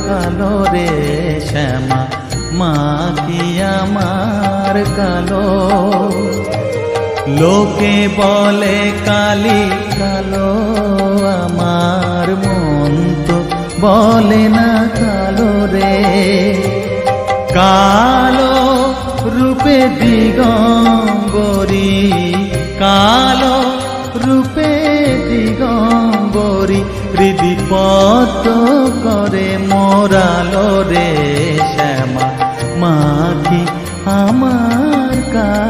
কালো রে শ্যামা মা কি আমার কালো। লোকে বলে কালি কালো, আমার মন তো বলে না কালো রে। কালো রূপে দিগম্বরী, কালো রূপে দিগম্বরী, হৃদিপত করে মোরালো রে শ্যামা মা কি আমার কালো।